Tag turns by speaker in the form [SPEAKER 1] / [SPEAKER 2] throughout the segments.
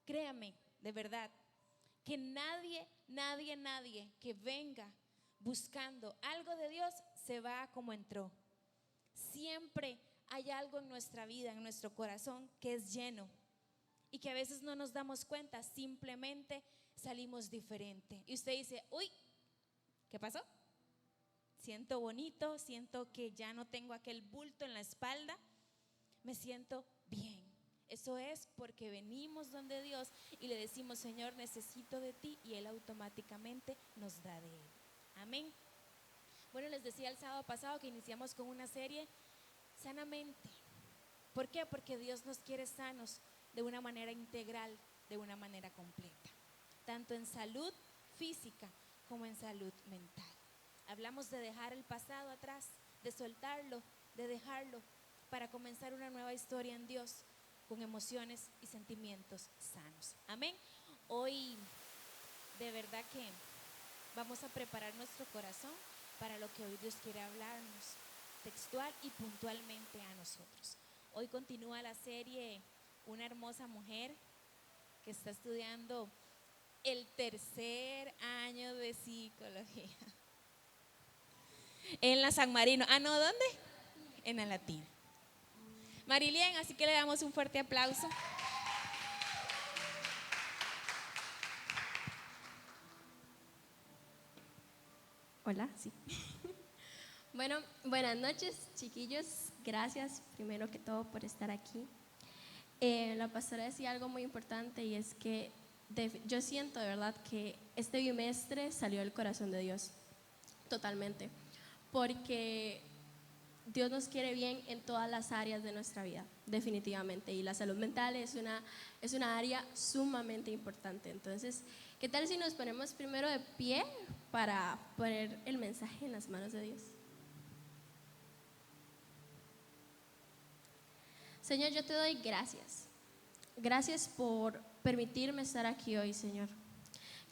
[SPEAKER 1] Créame, de verdad, que nadie que venga buscando algo de Dios se va como entró. Siempre hay algo en nuestra vida, en nuestro corazón, que es lleno y que a veces no nos damos cuenta, simplemente salimos diferente. Y usted dice, uy, ¿qué pasó? Siento bonito, siento que ya no tengo aquel bulto en la espalda, me siento bien. Eso es porque venimos donde Dios y le decimos, Señor, necesito de ti, y Él automáticamente nos da de Él. Amén. Bueno, les decía el sábado pasado que iniciamos con una serie Sanamente. ¿Por qué? Porque Dios nos quiere sanos de una manera integral, de una manera completa, tanto en salud física como en salud mental. Hablamos de dejar el pasado atrás, de soltarlo, de dejarlo, para comenzar una nueva historia en Dios, con emociones y sentimientos sanos. Amén. Hoy de verdad que vamos a preparar nuestro corazón para lo que hoy Dios quiere hablarnos, textual y puntualmente a nosotros. Hoy continúa la serie Una hermosa mujer, que está estudiando el tercer año de psicología en la San Marino. Ah, no, ¿dónde? En la Latina. Marilien, así que le damos un fuerte aplauso.
[SPEAKER 2] Hola, sí. Bueno, buenas noches, chiquillos. Gracias, primero que todo, por estar aquí. La pastora decía algo muy importante, y es que yo siento de verdad que este bimestre salió del corazón de Dios, totalmente, porque Dios nos quiere bien en todas las áreas de nuestra vida, definitivamente, y la salud mental es una área sumamente importante. Entonces, ¿qué tal si nos ponemos primero de pie para poner el mensaje en las manos de Dios? Señor, yo te doy gracias. Gracias por permitirme estar aquí hoy, Señor.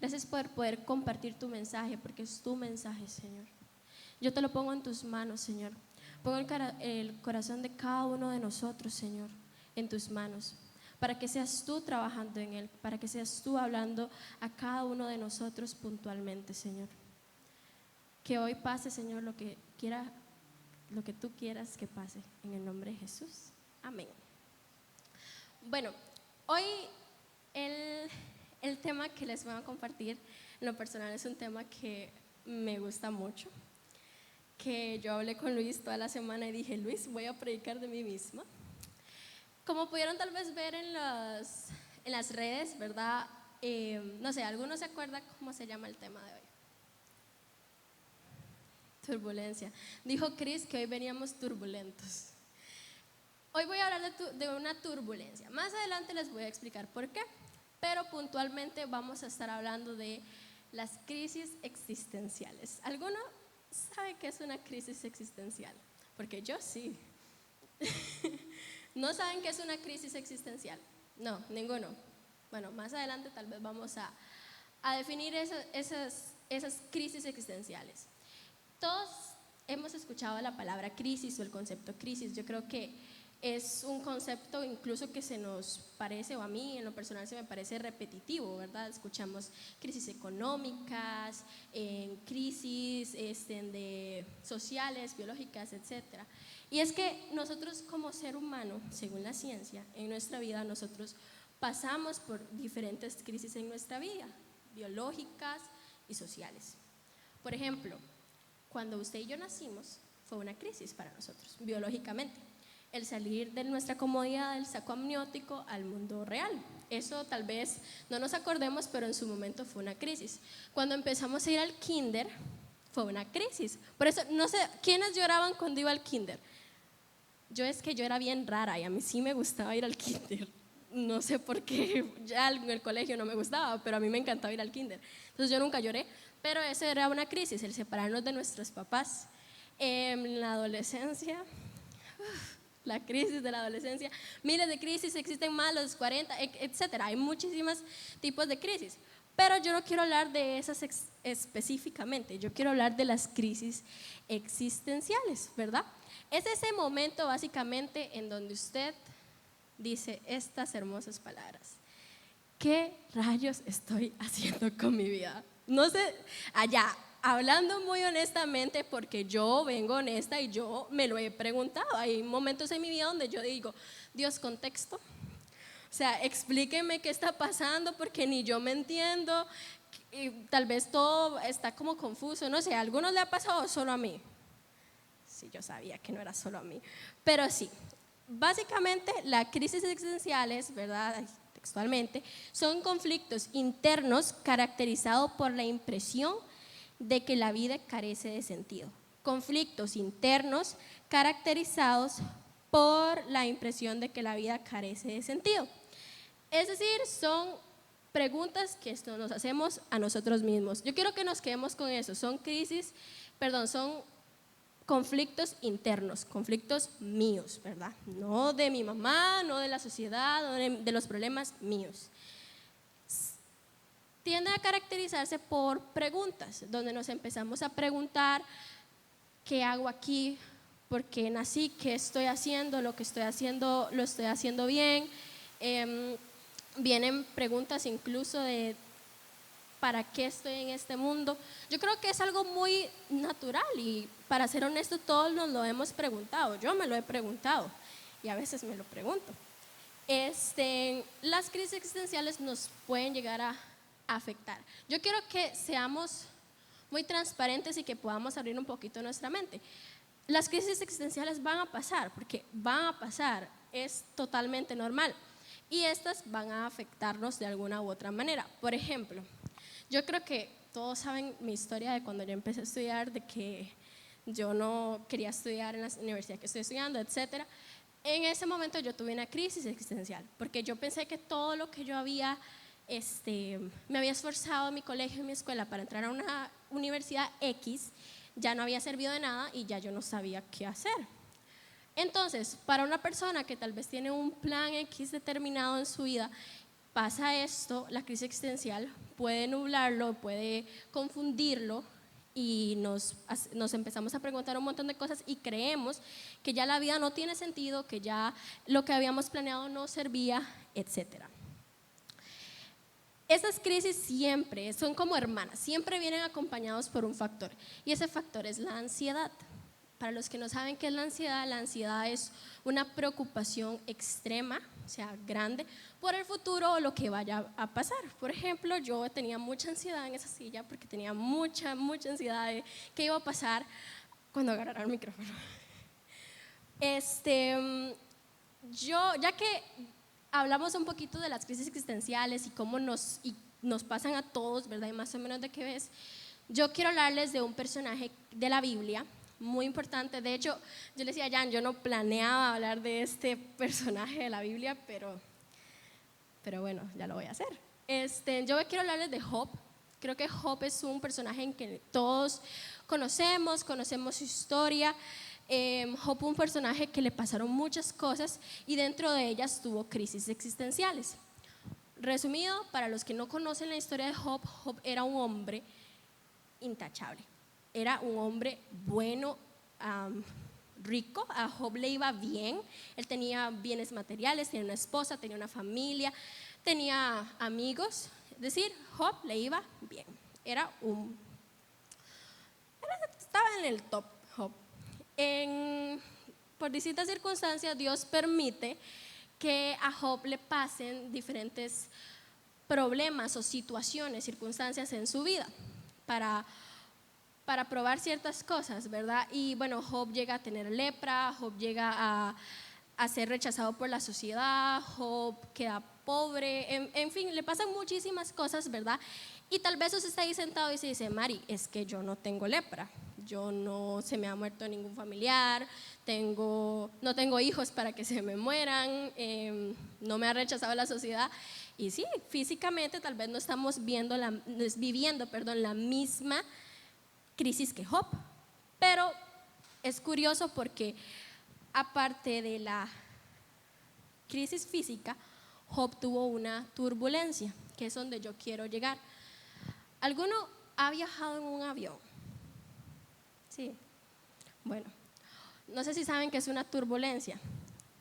[SPEAKER 2] Gracias por poder compartir tu mensaje, porque es tu mensaje, Señor. Yo te lo pongo en tus manos, Señor. Pongo el corazón de cada uno de nosotros, Señor, en tus manos, para que seas tú trabajando en él, para que seas tú hablando a cada uno de nosotros puntualmente, Señor. Que hoy pase, Señor, lo que tú quieras que pase, en el nombre de Jesús. Amén. Bueno, hoy el tema que les voy a compartir, en lo personal, es un tema que me gusta mucho, que yo hablé con Luis toda la semana y dije, Luis, voy a predicar de mí misma. Como pudieron tal vez ver en las redes, ¿verdad? No sé, ¿alguno se acuerda cómo se llama el tema de hoy? Turbulencia. Dijo Chris que hoy veníamos turbulentos. Hoy voy a hablar de una turbulencia. Más adelante les voy a explicar por qué, pero puntualmente vamos a estar hablando de las crisis existenciales. ¿Alguno sabe qué es una crisis existencial? Porque yo sí. ¿No saben qué es una crisis existencial? No, ninguno. Bueno, más adelante tal vez vamos a definir esas crisis existenciales. Todos hemos escuchado la palabra crisis o el concepto crisis. Yo creo que es un concepto incluso que se nos parece, o a mí en lo personal se me parece repetitivo, ¿verdad? Escuchamos crisis económicas, crisis de sociales, biológicas, etc. Y es que nosotros como ser humano, según la ciencia, en nuestra vida nosotros pasamos por diferentes crisis en nuestra vida, biológicas y sociales. Por ejemplo, cuando usted y yo nacimos, fue una crisis para nosotros, biológicamente. El salir de nuestra comodidad del saco amniótico al mundo real. Eso tal vez no nos acordemos, pero en su momento fue una crisis. Cuando empezamos a ir al kinder, fue una crisis. Por eso, no sé, ¿quiénes lloraban cuando iba al kinder? Yo era bien rara y a mí sí me gustaba ir al kinder. No sé por qué, ya en el colegio no me gustaba, pero a mí me encantaba ir al kinder. Entonces yo nunca lloré, pero eso era una crisis, el separarnos de nuestros papás. En la adolescencia, la crisis de la adolescencia, miles de crisis existen, más los 40, etcétera. Hay muchísimos tipos de crisis, pero yo no quiero hablar de esas específicamente. Yo quiero hablar de las crisis existenciales, ¿verdad? Es ese momento básicamente en donde usted dice estas hermosas palabras: ¿qué rayos estoy haciendo con mi vida? No sé, allá, hablando muy honestamente, porque yo vengo honesta y yo me lo he preguntado. Hay momentos en mi vida donde yo digo, Dios, contexto. O sea, explíqueme qué está pasando porque ni yo me entiendo. Y tal vez todo está como confuso. No sé, ¿a algunos le ha pasado o solo a mí? Sí, yo sabía que no era solo a mí. Pero sí, básicamente las crisis existenciales, ¿verdad? Textualmente, son conflictos internos caracterizados por la impresión de que la vida carece de sentido. Conflictos internos caracterizados por la impresión de que la vida carece de sentido. Es decir, son preguntas que nos hacemos a nosotros mismos. Yo quiero que nos quedemos con eso. Son conflictos internos, conflictos míos, ¿verdad? No de mi mamá, no de la sociedad, no de los problemas míos. Tienden a caracterizarse por preguntas, donde nos empezamos a preguntar ¿qué hago aquí? ¿Por qué nací? ¿Qué estoy haciendo? ¿Lo que estoy haciendo lo estoy haciendo bien? Vienen preguntas incluso de ¿para qué estoy en este mundo? Yo creo que es algo muy natural y para ser honesto todos nos lo hemos preguntado. Yo me lo he preguntado y a veces me lo pregunto. Las crisis existenciales nos pueden llegar a afectar. Yo quiero que seamos muy transparentes y que podamos abrir un poquito nuestra mente. Las crisis existenciales van a pasar, porque van a pasar, es totalmente normal. Y estas van a afectarnos de alguna u otra manera. Por ejemplo, yo creo que todos saben mi historia de cuando yo empecé a estudiar, de que yo no quería estudiar en la universidad que estoy estudiando, etc. En ese momento yo tuve una crisis existencial, porque yo pensé que todo lo que yo me había esforzado en mi colegio, en mi escuela para entrar a una universidad X, ya no había servido de nada y ya yo no sabía qué hacer. Entonces, para una persona que tal vez tiene un plan X determinado en su vida, pasa esto, la crisis existencial puede nublarlo, puede confundirlo y nos empezamos a preguntar un montón de cosas y creemos que ya la vida no tiene sentido, que ya lo que habíamos planeado no servía, etc. Esas crisis siempre son como hermanas, siempre vienen acompañados por un factor y ese factor es la ansiedad. Para los que no saben qué es la ansiedad es una preocupación extrema, o sea, grande, por el futuro o lo que vaya a pasar. Por ejemplo, yo tenía mucha ansiedad en esa silla porque tenía mucha ansiedad de qué iba a pasar cuando agarrara el micrófono. Ya que hablamos un poquito de las crisis existenciales y cómo nos pasan a todos, ¿verdad? Y más o menos de qué ves, yo quiero hablarles de un personaje de la Biblia muy importante. De hecho, yo le decía a Jan, yo no planeaba hablar de este personaje de la Biblia, pero bueno, ya lo voy a hacer. Yo quiero hablarles de Job. Creo que Job es un personaje en que todos conocemos su historia. Job, un personaje que le pasaron muchas cosas y dentro de ellas tuvo crisis existenciales. Resumido, para los que no conocen la historia de Job, Job era un hombre intachable. Era un hombre bueno, rico. A Job le iba bien. Él tenía bienes materiales, tenía una esposa, tenía una familia, tenía amigos. Es decir, Job le iba bien. Estaba en el top, Job. Por distintas circunstancias, Dios permite que a Job le pasen diferentes problemas o situaciones, circunstancias en su vida para probar ciertas cosas, ¿verdad? Y bueno, Job llega a tener lepra, Job llega a ser rechazado por la sociedad, Job queda pobre, en fin, le pasan muchísimas cosas, ¿verdad? Y tal vez usted está ahí sentado y se dice, Mari, es que yo no tengo lepra, no se me ha muerto ningún familiar, no tengo hijos para que se me mueran, no me ha rechazado la sociedad. Y sí, físicamente tal vez no estamos viviendo la misma crisis que Job, pero es curioso porque aparte de la crisis física, Job tuvo una turbulencia, que es donde yo quiero llegar. ¿Alguno ha viajado en un avión? Sí. Bueno, no sé si saben qué es una turbulencia.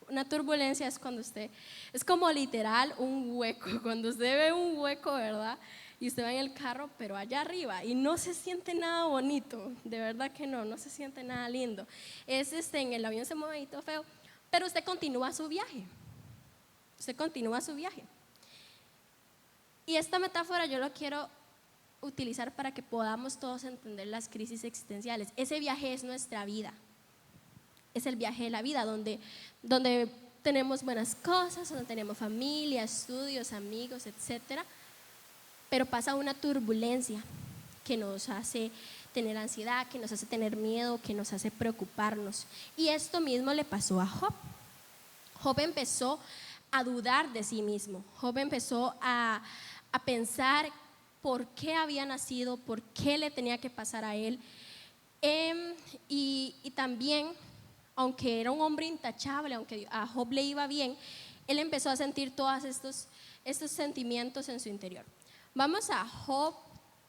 [SPEAKER 2] Una turbulencia es cuando es como literal un hueco, cuando usted ve un hueco, ¿verdad? Y usted va en el carro, pero allá arriba, y no se siente nada bonito, de verdad que no se siente nada lindo. En el avión se mueve y todo feo, pero usted continúa su viaje. Y esta metáfora yo lo quiero utilizar para que podamos todos entender las crisis existenciales. Ese viaje es nuestra vida. Es el viaje de la vida donde tenemos buenas cosas, donde tenemos familia, estudios, amigos, etcétera. Pero pasa una turbulencia que nos hace tener ansiedad, que nos hace tener miedo, que nos hace preocuparnos. Y esto mismo le pasó a Job. Job empezó a dudar de sí mismo. Job empezó a pensar por qué había nacido, por qué le tenía que pasar a él. Y también, aunque era un hombre intachable, aunque a Job le iba bien, él empezó a sentir todos estos sentimientos en su interior. Vamos a Job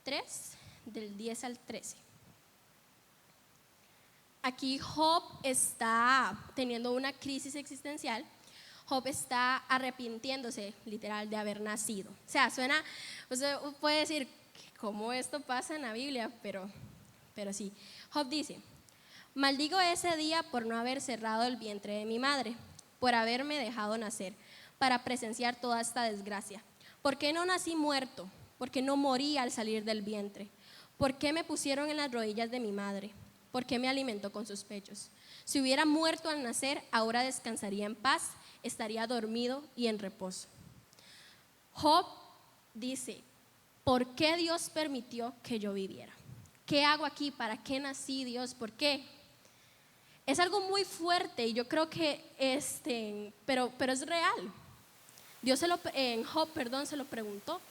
[SPEAKER 2] 3, del 10 al 13. Aquí Job está teniendo una crisis existencial. Job está arrepintiéndose, literal, de haber nacido. O sea, usted puede decir, ¿cómo esto pasa en la Biblia? Pero sí. Job dice: maldigo ese día por no haber cerrado el vientre de mi madre, por haberme dejado nacer, para presenciar toda esta desgracia. ¿Por qué no nací muerto? ¿Por qué no morí al salir del vientre? ¿Por qué me pusieron en las rodillas de mi madre? ¿Por qué me alimentó con sus pechos? Si hubiera muerto al nacer, ahora descansaría en paz, estaría dormido y en reposo. Job dice: ¿por qué Dios permitió que yo viviera? ¿Qué hago aquí? ¿Para qué nací, Dios? ¿Por qué? Es algo muy fuerte y yo creo que pero es real. Job se lo preguntó.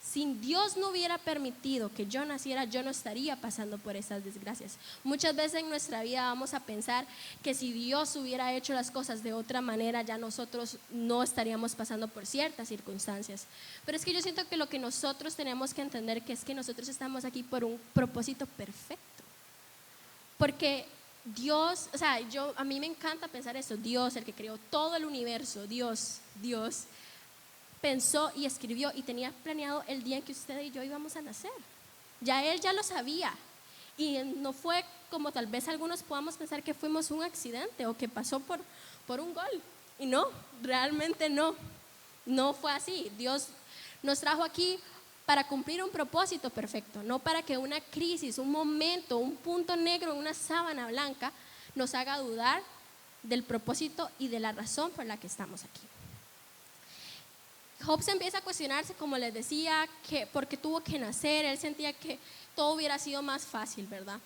[SPEAKER 2] Si Dios no hubiera permitido que yo naciera, yo no estaría pasando por esas desgracias. Muchas veces en nuestra vida vamos a pensar que si Dios hubiera hecho las cosas de otra manera, ya nosotros no estaríamos pasando por ciertas circunstancias. Pero es que yo siento que lo que nosotros tenemos que entender que es que nosotros estamos aquí por un propósito perfecto. Porque Dios, a mí me encanta pensar eso. Dios, el que creó todo el universo, Dios pensó y escribió y tenía planeado el día en que usted y yo íbamos a nacer. Él ya lo sabía. Y no fue como tal vez algunos podamos pensar que fuimos un accidente o que pasó por un gol. Y no, realmente no fue así. Dios nos trajo aquí para cumplir un propósito perfecto, no para que una crisis, un momento, un punto negro en una sábana blanca nos haga dudar del propósito y de la razón por la que estamos aquí. Job se empieza a cuestionarse, como les decía, que porque tuvo que nacer. Él sentía que todo hubiera sido más fácil, ¿verdad?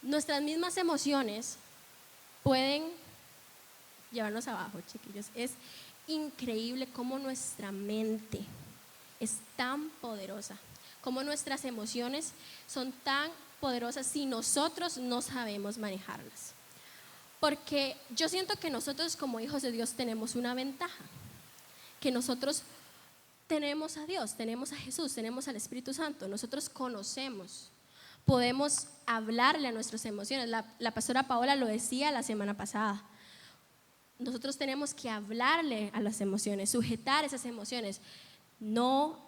[SPEAKER 2] Nuestras mismas emociones pueden llevarnos abajo, chiquillos. Es increíble cómo nuestra mente es tan poderosa, cómo nuestras emociones son tan poderosas si nosotros no sabemos manejarlas. Porque yo siento que nosotros como hijos de Dios tenemos una ventaja, que nosotros tenemos a Dios, tenemos a Jesús, tenemos al Espíritu Santo. Nosotros conocemos, podemos hablarle a nuestras emociones. La pastora Paola lo decía la semana pasada. Nosotros tenemos que hablarle a las emociones, sujetar esas emociones. No,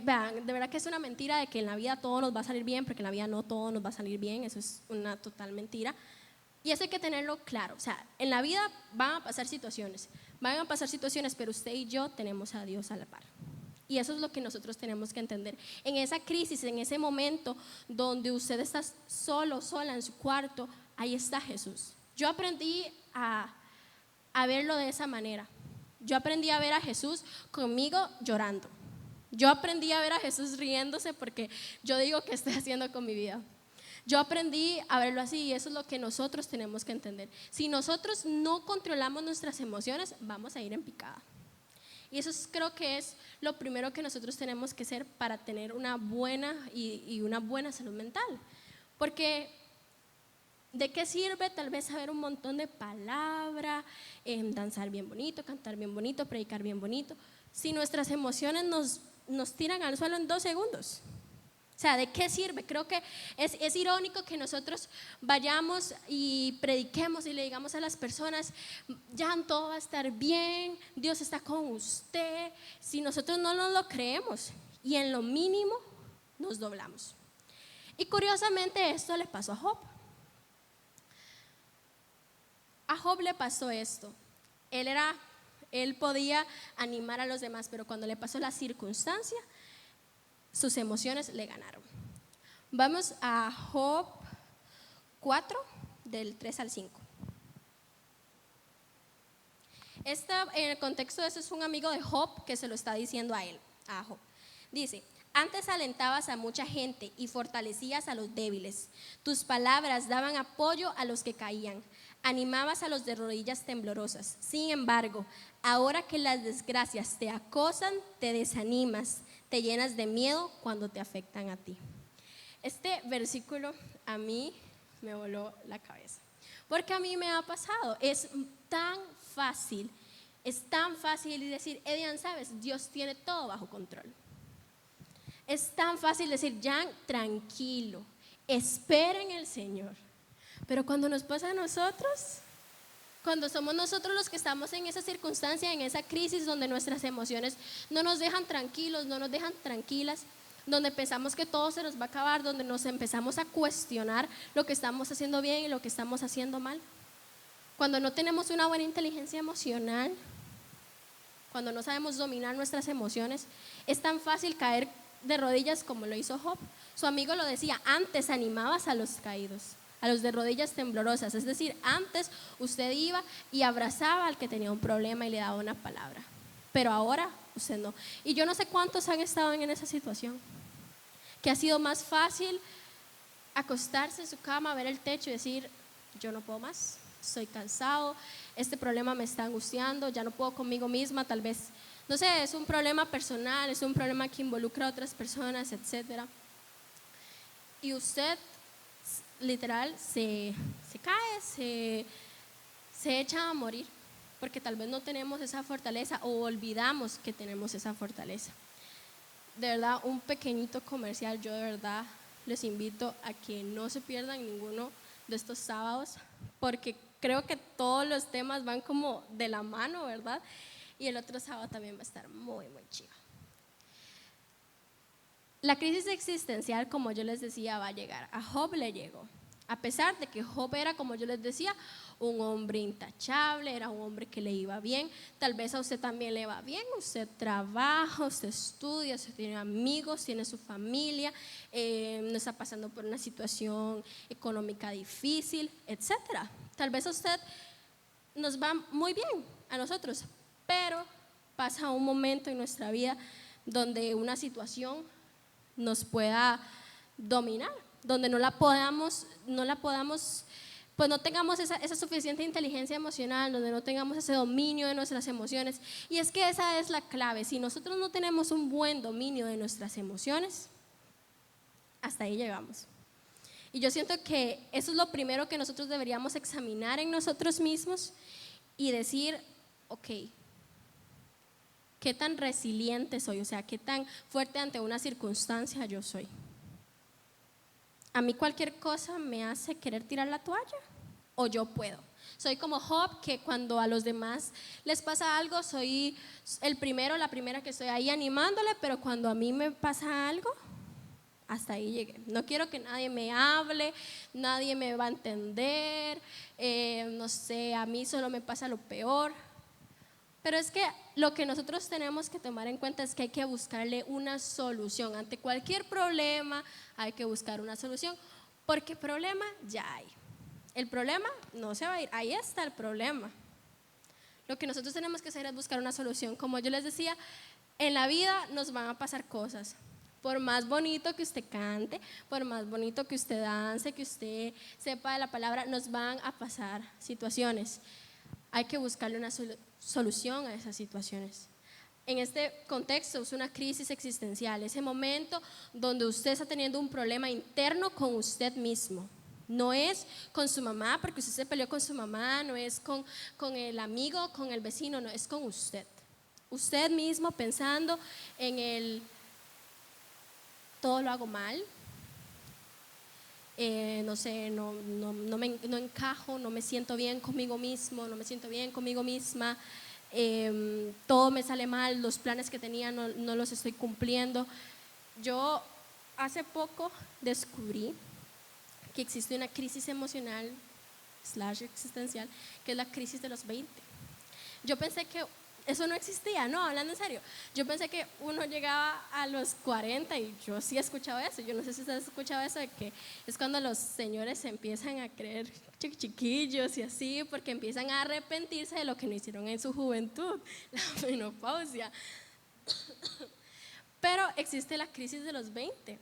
[SPEAKER 2] vean, de verdad que es una mentira de que en la vida todo nos va a salir bien, porque en la vida no todo nos va a salir bien. Eso es una total mentira. Y eso hay que tenerlo claro. O sea, en la vida van a pasar situaciones, pero usted y yo tenemos a Dios a la par. Y eso es lo que nosotros tenemos que entender. En esa crisis, en ese momento donde usted está solo, sola en su cuarto, ahí está Jesús. Yo aprendí a verlo de esa manera. Yo aprendí a ver a Jesús conmigo llorando. Yo aprendí a ver a Jesús riéndose porque yo digo, ¿qué estoy haciendo con mi vida? Yo aprendí a verlo así y eso es lo que nosotros tenemos que entender. Si nosotros no controlamos nuestras emociones, vamos a ir en picada. Y eso creo que es lo primero que nosotros tenemos que hacer para tener una buena y una buena salud mental. Porque ¿de qué sirve tal vez saber un montón de palabras, danzar bien bonito, cantar bien bonito, predicar bien bonito, si nuestras emociones nos tiran al suelo en 2 segundos? O sea, ¿de qué sirve? Creo que es irónico que nosotros vayamos y prediquemos y le digamos a las personas, ya todo va a estar bien, Dios está con usted, si nosotros no nos lo creemos y en lo mínimo nos doblamos. Y curiosamente esto le pasó a Job. A Job le pasó esto. Él podía animar a los demás, pero cuando le pasó la circunstancia, sus emociones le ganaron. Vamos a Job 4, del 3 al 5. En el contexto de eso es un amigo de Job que se lo está diciendo a Job. Dice, antes alentabas a mucha gente y fortalecías a los débiles. Tus palabras daban apoyo a los que caían. Animabas a los de rodillas temblorosas. Sin embargo, ahora que las desgracias te acosan, te desanimas, te llenas de miedo cuando te afectan a ti. Este versículo a mí me voló la cabeza, porque a mí me ha pasado. Es tan fácil decir, Edian, sabes, Dios tiene todo bajo control. Es tan fácil decir, Jan, tranquilo, espera en el Señor. Pero cuando nos pasa a nosotros, cuando somos nosotros los que estamos en esa circunstancia, en esa crisis donde nuestras emociones no nos dejan tranquilos, no nos dejan tranquilas, donde pensamos que todo se nos va a acabar, donde nos empezamos a cuestionar lo que estamos haciendo bien y lo que estamos haciendo mal. Cuando no tenemos una buena inteligencia emocional, cuando no sabemos dominar nuestras emociones, es tan fácil caer de rodillas como lo hizo Job. Su amigo lo decía, antes animabas a los caídos, a los de rodillas temblorosas, es decir, antes usted iba y abrazaba al que tenía un problema y le daba una palabra, pero ahora usted no. Y yo no sé cuántos han estado en esa situación, que ha sido más fácil acostarse en su cama, ver el techo y decir, yo no puedo más, estoy cansado, este problema me está angustiando, ya no puedo conmigo misma, tal vez, no sé, es un problema personal, es un problema que involucra a otras personas, etc. Y usted literal se cae, se echa a morir, porque tal vez no tenemos esa fortaleza o olvidamos que tenemos esa fortaleza. De verdad, un pequeñito comercial, yo de verdad les invito a que no se pierdan ninguno de estos sábados, porque creo que todos los temas van como de la mano, ¿verdad? Y el otro sábado también va a estar muy, muy chido. La crisis existencial, como yo les decía, va a llegar. A Job le llegó. A pesar de que Job era, como yo les decía, un hombre intachable, era un hombre que le iba bien. Tal vez a usted también le va bien. Usted trabaja, usted estudia, usted tiene amigos, tiene su familia, no está pasando por una situación económica difícil, etc. Tal vez a usted nos va muy bien, a nosotros, pero pasa un momento en nuestra vida donde una situación nos pueda dominar, donde no la podamos, pues no tengamos esa suficiente inteligencia emocional, donde no tengamos ese dominio de nuestras emociones. Y es que esa es la clave. Si nosotros no tenemos un buen dominio de nuestras emociones, hasta ahí llegamos. Y yo siento que eso es lo primero que nosotros deberíamos examinar en nosotros mismos y decir, ok, ¿qué tan resiliente soy? O sea, ¿qué tan fuerte ante una circunstancia yo soy? ¿A mí cualquier cosa me hace querer tirar la toalla? ¿O yo puedo? Soy como Job, que cuando a los demás les pasa algo, soy el primero, la primera que estoy ahí animándole, pero cuando a mí me pasa algo, hasta ahí llegué. No quiero que nadie me hable, nadie me va a entender, no sé, a mí solo me pasa lo peor. Pero es que lo que nosotros tenemos que tomar en cuenta es que hay que buscarle una solución. Ante cualquier problema hay que buscar una solución, porque problema ya hay. El problema no se va a ir, ahí está el problema. Lo que nosotros tenemos que hacer es buscar una solución. Como yo les decía, en la vida nos van a pasar cosas. Por más bonito que usted cante, por más bonito que usted dance, que usted sepa de la palabra, nos van a pasar situaciones. Hay que buscarle una solución a esas situaciones. En este contexto es una crisis existencial, ese momento donde usted está teniendo un problema interno con usted mismo. No es con su mamá, porque usted se peleó con su mamá, no es con el amigo, con el vecino, no, es con usted. Usted mismo pensando en todo lo hago mal. No sé, no encajo, no me siento bien conmigo mismo, no me siento bien conmigo misma, todo me sale mal, los planes que tenía no los estoy cumpliendo. Yo hace poco descubrí que existe una crisis emocional / existencial, que es la crisis de los 20. Yo pensé que eso no existía, no, hablando en serio. Yo pensé que uno llegaba a los 40 y yo sí he escuchado eso. Yo no sé si usted ha escuchado eso de que es cuando los señores se empiezan a creer chiquillos y así, porque empiezan a arrepentirse de lo que no hicieron en su juventud, la menopausia. Pero existe la crisis de los 20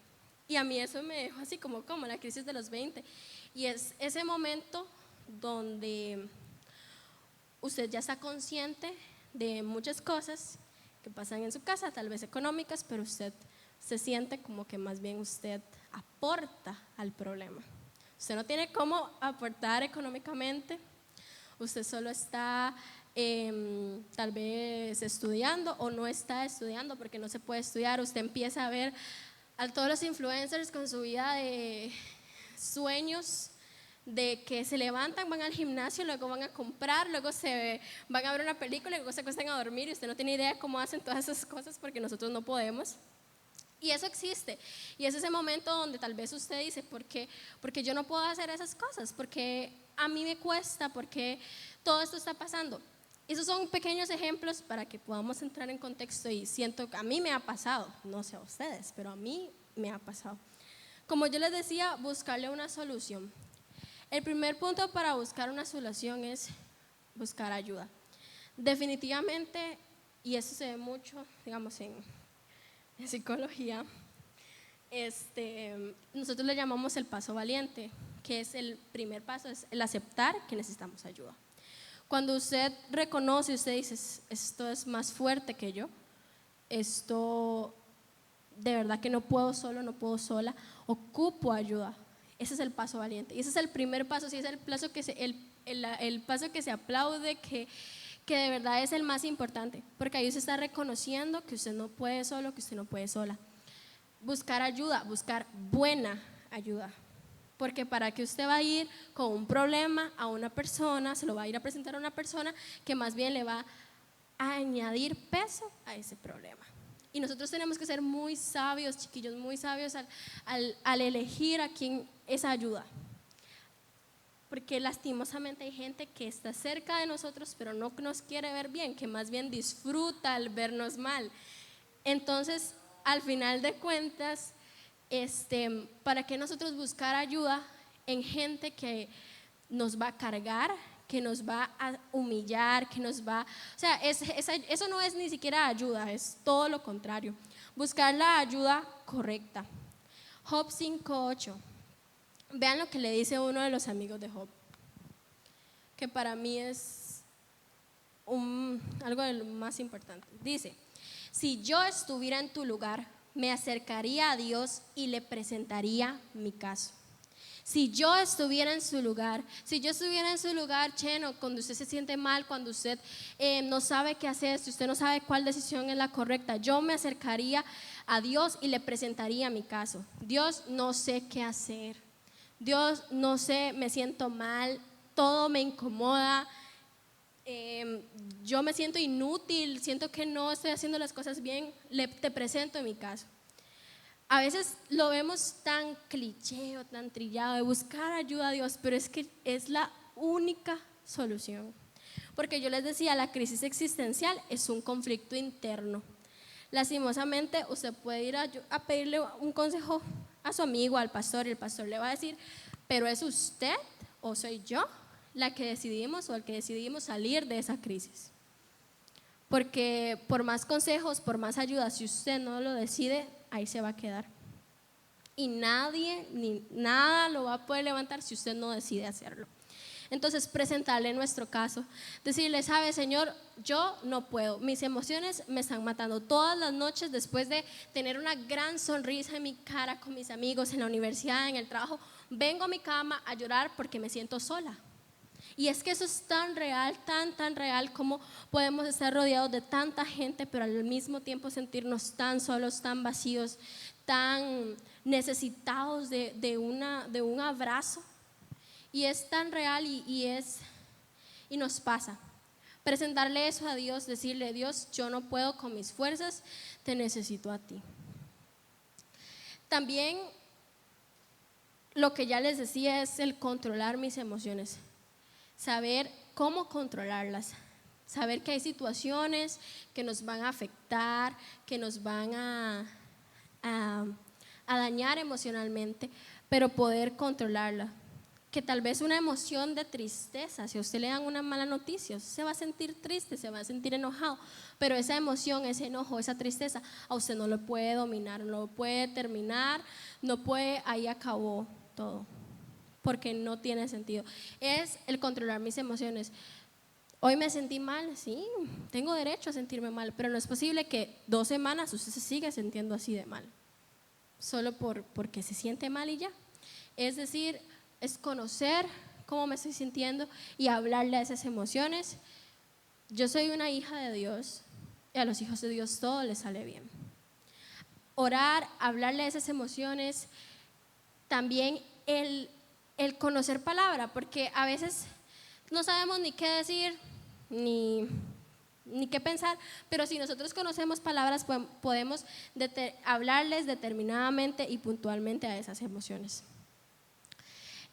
[SPEAKER 2] y a mí eso me dejó así como la crisis de los 20. Y es ese momento donde usted ya está consciente de muchas cosas que pasan en su casa, tal vez económicas, pero usted se siente como que más bien usted aporta al problema. Usted no tiene cómo aportar económicamente, usted solo está tal vez estudiando o no está estudiando porque no se puede estudiar. Usted empieza a ver a todos los influencers con su vida de sueños, de que se levantan, van al gimnasio, luego van a comprar, luego se van a ver una película y luego se acuestan a dormir y usted no tiene idea de cómo hacen todas esas cosas porque nosotros no podemos. Y eso existe, y es ese momento donde tal vez usted dice, porque yo no puedo hacer esas cosas, porque a mí me cuesta, porque todo esto está pasando. Esos son pequeños ejemplos para que podamos entrar en contexto, y siento que a mí me ha pasado, no sé a ustedes, pero a mí me ha pasado. Como yo les decía, buscarle una solución. El primer punto para buscar una solución es buscar ayuda. Definitivamente, y eso se ve mucho, digamos, en psicología, nosotros le llamamos el paso valiente, que es el primer paso, es el aceptar que necesitamos ayuda. Cuando usted reconoce, usted dice, esto es más fuerte que yo, esto de verdad que no puedo solo, no puedo sola, ocupo ayuda. Ese es el paso valiente. Y ese es el primer paso, sí, es el paso el paso que se aplaude, que de verdad es el más importante, porque ahí usted está reconociendo que usted no puede solo, que usted no puede sola. Buscar ayuda, buscar buena ayuda, porque para que usted va a ir con un problema a una persona, se lo va a ir a presentar a una persona que más bien le va a añadir peso a ese problema. Y nosotros tenemos que ser muy sabios, chiquillos, muy sabios al elegir a quién es ayuda. Porque lastimosamente hay gente que está cerca de nosotros, pero no nos quiere ver bien, que más bien disfruta al vernos mal. Entonces, al final de cuentas, ¿para qué nosotros buscar ayuda en gente que nos va a cargar, que nos va a humillar, que nos va… O sea, eso no es ni siquiera ayuda, es todo lo contrario. Buscar la ayuda correcta. Job 5:8. Vean lo que le dice uno de los amigos de Job, que para mí es algo de lo más importante. Dice, si yo estuviera en tu lugar, me acercaría a Dios y le presentaría mi caso. Si yo estuviera en su lugar, Cheno, cuando usted se siente mal, cuando usted no sabe qué hacer, si usted no sabe cuál decisión es la correcta, yo me acercaría a Dios y le presentaría mi caso. Dios, no sé qué hacer. Dios, no sé, me siento mal, todo me incomoda, yo me siento inútil, siento que no estoy haciendo las cosas bien, te presento mi caso. A veces lo vemos tan cliché o tan trillado de buscar ayuda a Dios, pero es que es la única solución. Porque yo les decía, la crisis existencial es un conflicto interno. Lastimosamente, usted puede ir a pedirle un consejo a su amigo, al pastor, y el pastor le va a decir, pero ¿es usted o soy yo la que decidimos o el que decidimos salir de esa crisis? Porque por más consejos, por más ayuda, si usted no lo decide, ahí se va a quedar. Y nadie ni nada lo va a poder levantar si usted no decide hacerlo. Entonces, presentarle nuestro caso, decirle, sabe, Señor, yo no puedo, mis emociones me están matando. Todas las noches, después de tener una gran sonrisa en mi cara con mis amigos en la universidad, en el trabajo, vengo a mi cama a llorar porque me siento sola. Y es que eso es tan real, tan real, como podemos estar rodeados de tanta gente, pero al mismo tiempo sentirnos tan solos, tan vacíos, tan necesitados de un abrazo. Y es tan real y nos pasa. Presentarle eso a Dios, decirle: Dios, yo no puedo con mis fuerzas, te necesito a ti. También lo que ya les decía es el controlar mis emociones. Saber cómo controlarlas, saber que hay situaciones que nos van a afectar, que nos van a dañar emocionalmente, pero poder controlarla. Que tal vez una emoción de tristeza, si a usted le dan una mala noticia, se va a sentir triste, se va a sentir enojado, pero esa emoción, ese enojo, esa tristeza, a usted no lo puede dominar, no lo puede terminar, no puede, ahí acabó todo, porque no tiene sentido. Es el controlar mis emociones. Hoy me sentí mal, sí, tengo derecho a sentirme mal, pero no es posible que 2 semanas usted se siga sintiendo así de mal, solo porque se siente mal y ya. Es decir, es conocer cómo me estoy sintiendo y hablarle a esas emociones. Yo soy una hija de Dios y a los hijos de Dios todo les sale bien. Orar, hablarle a esas emociones, también el conocer palabra, porque a veces no sabemos ni qué decir, ni qué pensar, pero si nosotros conocemos palabras, podemos hablarles determinadamente y puntualmente a esas emociones.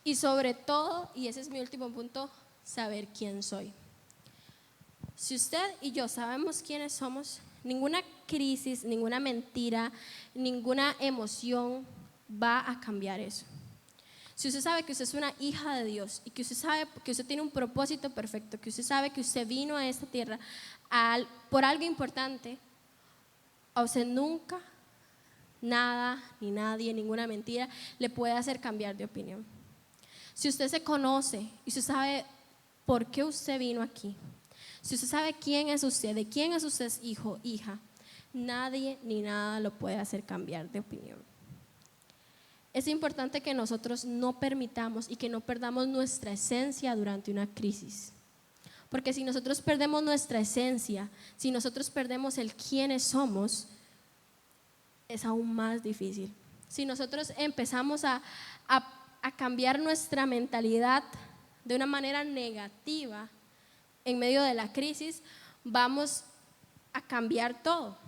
[SPEAKER 2] Y sobre todo, y ese es mi último punto, saber quién soy. Si usted y yo sabemos quiénes somos, ninguna crisis, ninguna mentira, ninguna emoción va a cambiar eso. Si usted sabe que usted es una hija de Dios y que usted sabe que usted tiene un propósito perfecto, que usted sabe que usted vino a esta tierra por algo importante, a usted nunca, nada, ni nadie, ninguna mentira le puede hacer cambiar de opinión. Si usted se conoce y usted sabe por qué usted vino aquí, si usted sabe quién es usted, de quién es usted hijo, hija, nadie ni nada lo puede hacer cambiar de opinión. Es importante que nosotros no permitamos y que no perdamos nuestra esencia durante una crisis. Porque si nosotros perdemos nuestra esencia, si nosotros perdemos el quiénes somos, es aún más difícil. Si nosotros empezamos a cambiar nuestra mentalidad de una manera negativa en medio de la crisis, vamos a cambiar todo.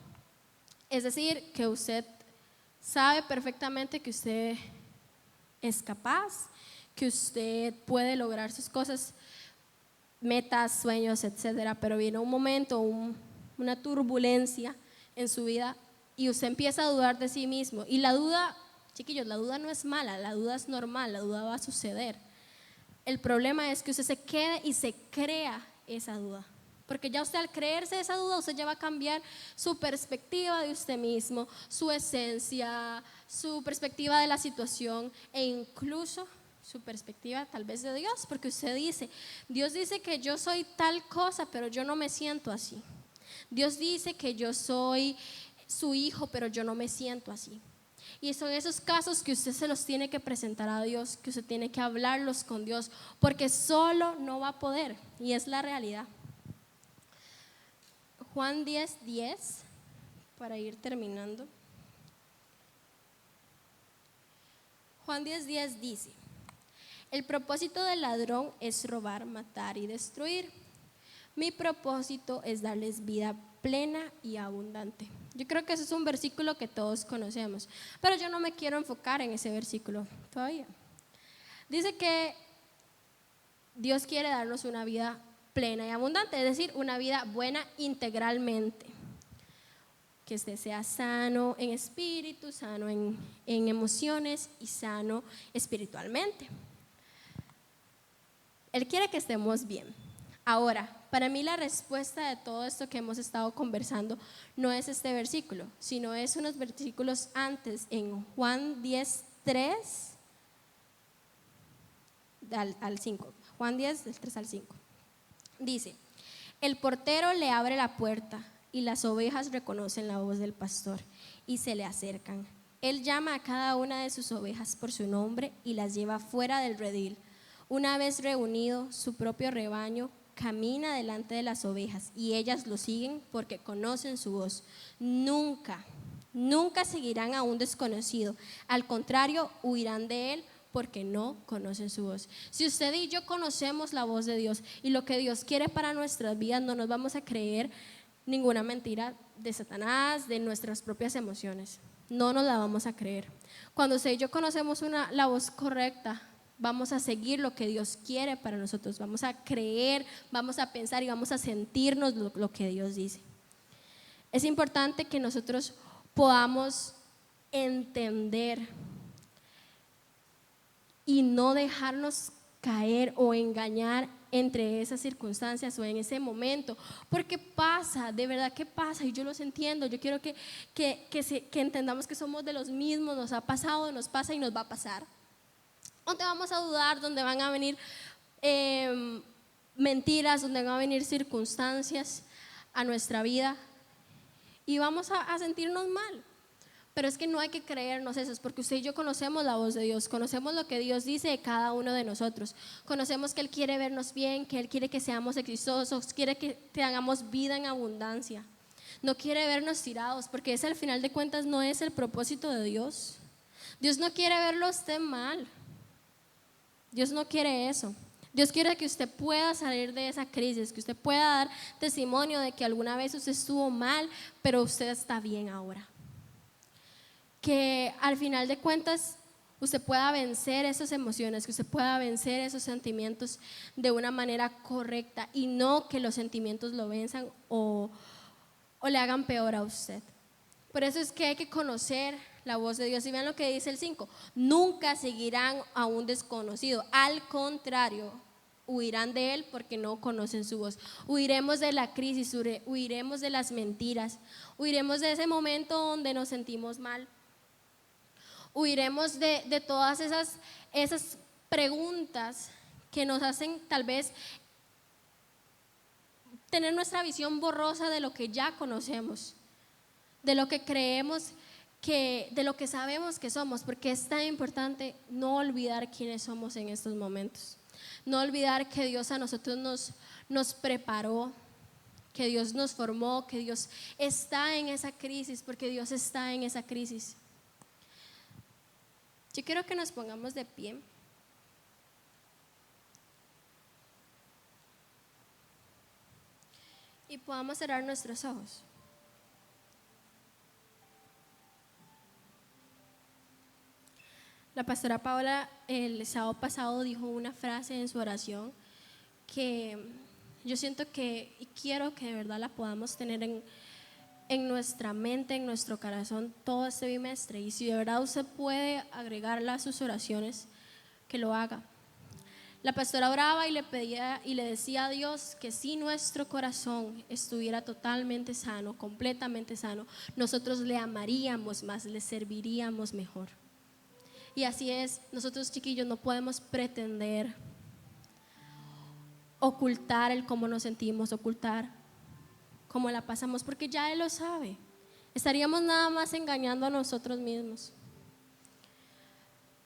[SPEAKER 2] Es decir, que usted sabe perfectamente que usted es capaz, que usted puede lograr sus cosas, metas, sueños, etcétera, pero viene un momento, una turbulencia en su vida y usted empieza a dudar de sí mismo. Y la duda, chiquillos, la duda no es mala, la duda es normal, la duda va a suceder. El problema es que usted se quede y se crea esa duda. Porque ya usted al creerse esa duda, usted ya va a cambiar su perspectiva de usted mismo, su esencia, su perspectiva de la situación e incluso su perspectiva tal vez de Dios. Porque usted dice, Dios dice que yo soy tal cosa, pero yo no me siento así. Dios dice que yo soy su hijo, pero yo no me siento así. Y son esos casos que usted se los tiene que presentar a Dios, que usted tiene que hablarlos con Dios, porque solo no va a poder, y es la realidad. Juan 10:10, para ir terminando. Juan 10:10 dice: el propósito del ladrón es robar, matar y destruir. Mi propósito es darles vida plena y abundante. Yo creo que ese es un versículo que todos conocemos, pero yo no me quiero enfocar en ese versículo todavía. Dice que Dios quiere darnos una vida plena y abundante, es decir, una vida buena integralmente. Que usted sea sano en espíritu, sano en emociones y sano espiritualmente. Él quiere que estemos bien. Ahora, para mí la respuesta de todo esto que hemos estado conversando no es este versículo, sino es unos versículos antes en Juan 10:3 al 5. Juan 10, del 3 al 5. Dice: el portero le abre la puerta y las ovejas reconocen la voz del pastor y se le acercan. Él llama a cada una de sus ovejas por su nombre y las lleva fuera del redil. una vez reunido su propio rebaño, camina delante de las ovejas y ellas lo siguen porque conocen su voz. Nunca seguirán a un desconocido. Al contrario, huirán de él porque no conocen su voz. Si usted y yo conocemos la voz de Dios y lo que Dios quiere para nuestras vidas, no nos vamos a creer ninguna mentira de Satanás, de nuestras propias emociones. No nos la vamos a creer. Cuando usted y yo conocemos la voz correcta, vamos a seguir lo que Dios quiere para nosotros. Vamos a creer, vamos a pensar y vamos a sentirnos lo que Dios dice. Es importante que nosotros podamos entender y no dejarnos caer o engañar entre esas circunstancias o en ese momento, porque pasa, de verdad que pasa, y yo los entiendo. Yo quiero que entendamos que somos de los mismos, nos ha pasado, nos pasa y nos va a pasar. Donde vamos a dudar, donde van a venir mentiras, donde van a venir circunstancias a nuestra vida y vamos a sentirnos mal. Pero es que no hay que creernos eso, porque usted y yo conocemos la voz de Dios, conocemos lo que Dios dice de cada uno de nosotros, conocemos que Él quiere vernos bien, que Él quiere que seamos exitosos, quiere que tengamos vida en abundancia, no quiere vernos tirados, porque ese al final de cuentas no es el propósito de Dios. Dios no quiere verlo a usted mal, Dios no quiere eso. Dios quiere que usted pueda salir de esa crisis, que usted pueda dar testimonio de que alguna vez usted estuvo mal, pero usted está bien ahora. Que al final de cuentas usted pueda vencer esas emociones, que usted pueda vencer esos sentimientos de una manera correcta y no que los sentimientos lo venzan o le hagan peor a usted. Por eso es que hay que conocer la voz de Dios. Y vean lo que dice el 5: nunca seguirán a un desconocido, al contrario, huirán de él porque no conocen su voz. Huiremos de la crisis, huiremos de las mentiras, huiremos de ese momento donde nos sentimos mal. Huiremos de todas esas preguntas que nos hacen tal vez tener nuestra visión borrosa de lo que ya conocemos, de lo que creemos, de lo que sabemos que somos, porque es tan importante no olvidar quiénes somos en estos momentos, no olvidar que Dios a nosotros nos preparó, que Dios nos formó, que Dios está en esa crisis, porque Dios está en esa crisis. Yo quiero que nos pongamos de pie. Y podamos cerrar nuestros ojos. La pastora Paola el sábado pasado dijo una frase en su oración que yo siento que y quiero que de verdad la podamos tener en nuestra mente, en nuestro corazón todo este bimestre. Y si de verdad usted puede agregarla a sus oraciones, que lo haga. La pastora oraba y le pedía y le decía a Dios que si nuestro corazón estuviera totalmente sano, completamente sano, nosotros le amaríamos más, le serviríamos mejor. Y así es, nosotros chiquillos no podemos pretender ocultar el cómo nos sentimos, ocultar cómo la pasamos, porque ya Él lo sabe. Estaríamos nada más engañando a nosotros mismos.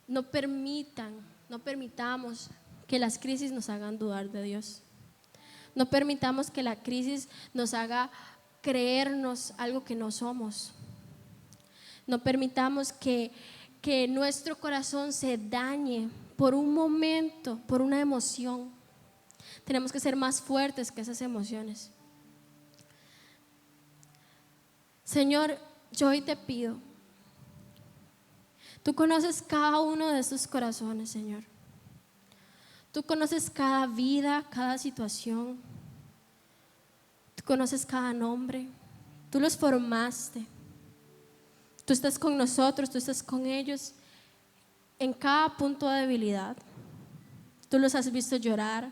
[SPEAKER 2] No permitamos que las crisis nos hagan dudar de Dios. No permitamos que la crisis nos haga creernos algo que no somos. No permitamos que nuestro corazón se dañe por un momento, por una emoción. Tenemos que ser más fuertes que esas emociones. Señor, yo hoy te pido, tú conoces cada uno de estos corazones, Señor. Tú conoces cada vida, cada situación. Tú conoces cada nombre. Tú los formaste. Tú estás con nosotros, tú estás con ellos en cada punto de debilidad. Tú los has visto llorar,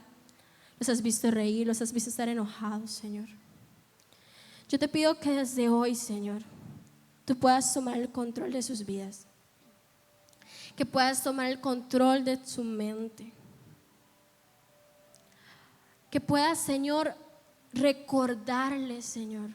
[SPEAKER 2] los has visto reír, los has visto estar enojados, Señor. Yo te pido que desde hoy, Señor, tú puedas tomar el control de sus vidas, que puedas tomar el control de su mente, que puedas, Señor, recordarles, Señor,